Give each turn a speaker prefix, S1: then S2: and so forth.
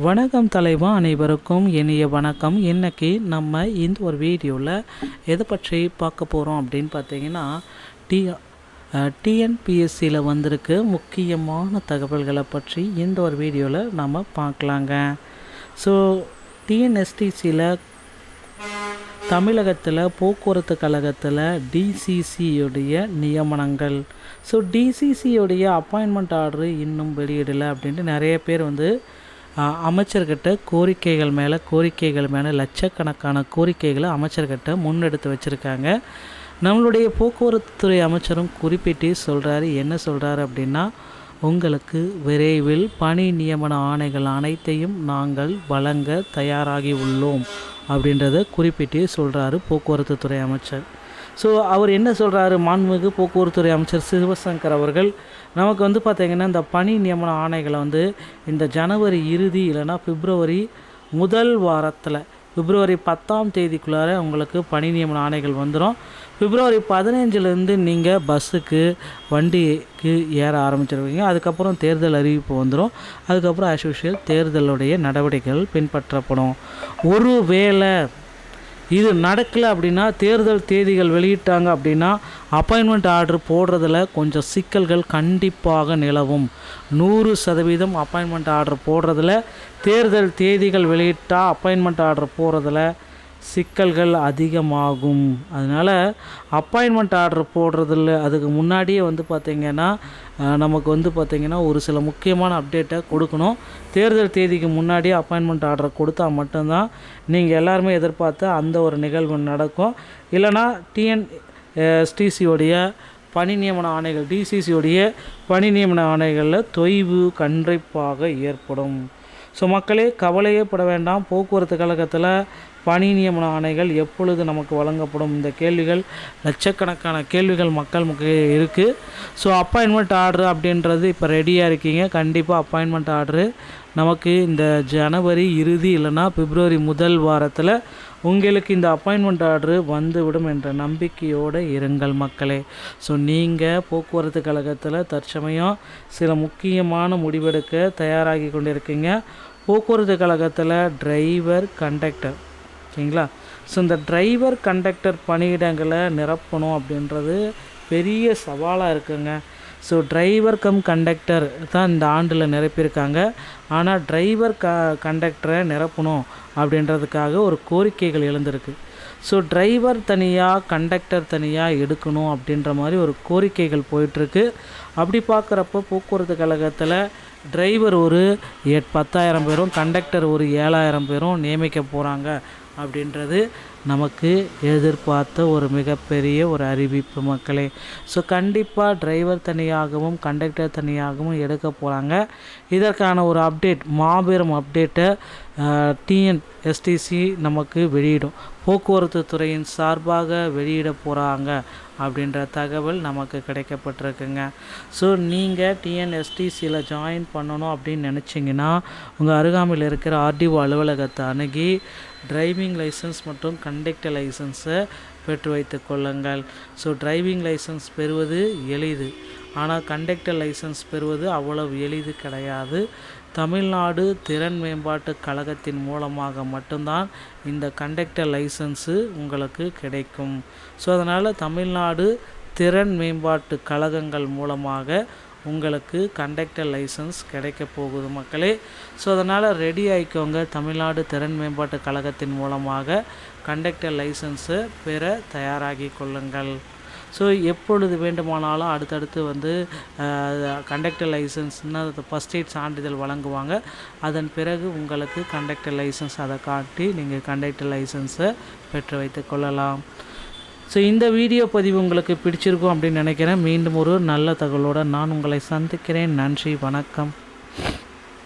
S1: வணக்கம் தலைவா, அனைவருக்கும் இனிய வணக்கம். இன்றைக்கி நம்ம இந்த ஒரு வீடியோவில் எதை பற்றி பார்க்க போகிறோம் அப்படின்னு பார்த்தீங்கன்னா, டிஎன்பிஎஸ்சியில் வந்திருக்கு முக்கியமான தகவல்களை பற்றி இந்த ஒரு வீடியோவில் நம்ம பார்க்கலாங்க. ஸோ டிஎன்எஸ்டிசியில் தமிழகத்தில் போக்குவரத்து கழகத்தில் டிசிசியுடைய நியமனங்கள். ஸோ டிசிசியுடைய அப்பாயின்மெண்ட் ஆர்டரு இன்னும் வெளியிடலை அப்படின்ட்டு நிறைய பேர் அமைச்சர்கிட்ட கோரிக்கைகள் மேலே லட்சக்கணக்கான கோரிக்கைகளை அமைச்சர்கிட்ட முன்னெடுத்து வச்சுருக்காங்க. நம்மளுடைய போக்குவரத்துறை அமைச்சரும் குறிப்பிட்டு சொல்கிறாரு. என்ன சொல்கிறாரு அப்படின்னா, உங்களுக்கு விரைவில் பணி நியமன ஆணைகள் அனைத்தையும் நாங்கள் வழங்க தயாராகி உள்ளோம் அப்படின்றத குறிப்பிட்டு சொல்கிறாரு போக்குவரத்துத்துறை அமைச்சர். ஸோ அவர் என்ன சொல்கிறாரு, மாண்புமிகு போக்குவரத்துறை அமைச்சர் சிவசங்கர் அவர்கள் நமக்கு பார்த்திங்கன்னா இந்த பணி நியமன ஆணைகளை இந்த ஜனவரி இறுதி இல்லைனா பிப்ரவரி முதல் வாரத்தில் பிப்ரவரி 10ஆம் தேதிக்குள்ளார உங்களுக்கு பணி நியமன ஆணைகள் வந்துடும். பிப்ரவரி 15லேருந்து நீங்கள் பஸ்ஸுக்கு வண்டிக்கு ஏற ஆரம்பிச்சிருவீங்க. அதுக்கப்புறம் தேர்தல் அறிவிப்பு வந்துடும். அதுக்கப்புறம் ஆஸ் யூஷுவல் தேர்தலுடைய நடவடிக்கைகள் பின்பற்றப்படும். ஒருவேளை இது நடக்கலை அப்படின்னா, தேர்தல் தேதிகள் வெளியிட்டாங்க அப்படின்னா அப்பாயின்மெண்ட் ஆர்டர் போடுறதில் கொஞ்சம் சிக்கல்கள் கண்டிப்பாக நிலவும். 100% அப்பாயின்மெண்ட் ஆர்டர் போடுறதில், தேர்தல் தேதிகள் வெளியிட்டால் அப்பாயின்மெண்ட் ஆர்டர் போடுறதில் சிக்கல்கள் அதிகமாகும். அதனால் அப்பாயின்மெண்ட் ஆர்டர் போடுறதில்ல அதுக்கு முன்னாடியே பார்த்திங்கன்னா நமக்கு பார்த்திங்கன்னா ஒரு சில முக்கியமான அப்டேட்டை கொடுக்கணும். தேர்தல் தேதிக்கு முன்னாடியே அப்பாயின்மெண்ட் ஆர்டர் கொடுத்தா மட்டும்தான் நீங்கள் எல்லாருமே எதிர்பார்த்த அந்த ஒரு நிகழ்வு நடக்கும். இல்லைனா டிஎன்எஸ்டிசியோடைய பணி நியமன ஆணைகள், டிசிசியோடைய பணி நியமன ஆணைகளில் தொய்வு கண்டிப்பாக ஏற்படும். ஸோ மக்களே, கவலையே பட வேண்டாம். போக்குவரத்து கழகத்தில் பணி நியமன ஆணைகள் எப்பொழுது நமக்கு வழங்கப்படும்? இந்த கேள்விகள், லட்சக்கணக்கான கேள்விகள் மக்கள் இருக்குது. ஸோ அப்பாயின்மெண்ட் ஆர்டரு அப்படின்றது இப்போ ரெடியாக இருக்கீங்க. கண்டிப்பாக அப்பாயின்மெண்ட் ஆர்டரு நமக்கு இந்த ஜனவரி இறுதி இல்லைனா பிப்ரவரி முதல் வாரத்தில் உங்களுக்கு இந்த அப்பாயின்மெண்ட் ஆர்டரு வந்துவிடும் என்ற நம்பிக்கையோடு இருங்கள் மக்களே. ஸோ நீங்கள் போக்குவரத்து கழகத்தில் தற்சமயம் சில முக்கியமான முடிவெடுக்க தயாராகி கொண்டிருக்கீங்க. போக்குவரத்து கழகத்தில் டிரைவர், கண்டக்டர், சரிங்களா? ஸோ இந்த டிரைவர், கண்டக்டர் பணியிடங்களை நிரப்பணும் அப்படின்றது பெரிய சவாலாக இருக்குங்க. ஸோ டிரைவர் கம் கண்டக்டர் தான் இந்த ஆண்டில் நிரப்பியிருக்காங்க. ஆனால் டிரைவர் கண்டக்டரை நிரப்பணும் அப்படின்றதுக்காக ஒரு கோரிக்கைகள் எழுந்திருக்கு. ஸோ டிரைவர் தனியாக, கண்டக்டர் தனியாக எடுக்கணும் அப்படின்ற மாதிரி ஒரு கோரிக்கைகள் போயிட்டுருக்கு. அப்படி பார்க்குறப்போ போக்குவரத்து கழகத்தில் டிரைவர் ஒரு 10,000 பேரும், கண்டக்டர் ஒரு 7,000 பேரும் நியமிக்க போகிறாங்க அப்படின்றது நமக்கு எதிர்பார்த்த ஒரு மிகப்பெரிய ஒரு அறிவிப்பு மக்களே. ஸோ கண்டிப்பாக டிரைவர் தனியாகவும் கண்டக்டர் தனியாகவும் எடுக்க போகிறாங்க. இதற்கான ஒரு அப்டேட், மாபெரும் அப்டேட்டை டிஎன்எஸ்டிசி நமக்கு வெளியிடும். போக்குவரத்து துறையின் சார்பாக வெளியிட போகிறாங்க அப்படின்ற தகவல் நமக்கு கிடைக்கப்பட்டிருக்குங்க. ஸோ நீங்கள் டிஎன்எஸ்டிசியில் ஜாயின் பண்ணணும் அப்படின்னு நினச்சிங்கன்னா உங்கள் அருகாமையில் இருக்கிற ஆர்டிஓ அலுவலகத்தை அணுகி டிரைவிங் லைசன்ஸ் மற்றும் கண்டக்டர் லைசன்ஸை பெற்று வைத்து கொள்ளுங்கள். ஸோ டிரைவிங் லைசன்ஸ் பெறுவது எளிது, ஆனால் கண்டக்டர் லைசன்ஸ் பெறுவது அவ்வளவு எளிது கிடையாது. தமிழ்நாடு திறன் மேம்பாட்டு கழகத்தின் மூலமாக மட்டும்தான் இந்த கண்டக்டர் லைசன்ஸு உங்களுக்கு கிடைக்கும். ஸோ அதனால் தமிழ்நாடு திறன் மேம்பாட்டு கழகங்கள் மூலமாக உங்களுக்கு கண்டக்டர் லைசன்ஸ் கிடைக்க போகுது மக்களே. ஸோ அதனால் ரெடி ஆகிக்கோங்க. தமிழ்நாடு திறன் மேம்பாட்டு கழகத்தின் மூலமாக கண்டக்டர் லைசன்ஸை பெற தயாராகி கொள்ளுங்கள். ஸோ எப்பொழுது வேண்டுமானாலும் அடுத்தடுத்து கண்டக்டர் லைசன்ஸ்னால் ஃபஸ்ட் எய்ட் சான்றிதழ் வழங்குவாங்க. அதன் பிறகு உங்களுக்கு கண்டக்டர் லைசன்ஸ் அதை காட்டி நீங்கள் கண்டக்டர் லைசன்ஸை பெற்று வைத்து கொள்ளலாம். ஸோ இந்த வீடியோ பதிவு உங்களுக்கு பிடிச்சிருக்கும் அப்படின்னு நினைக்கிறேன். மீண்டும் ஒரு நல்ல தகவலோடு நான் உங்களை சந்திக்கிறேன். நன்றி, வணக்கம்.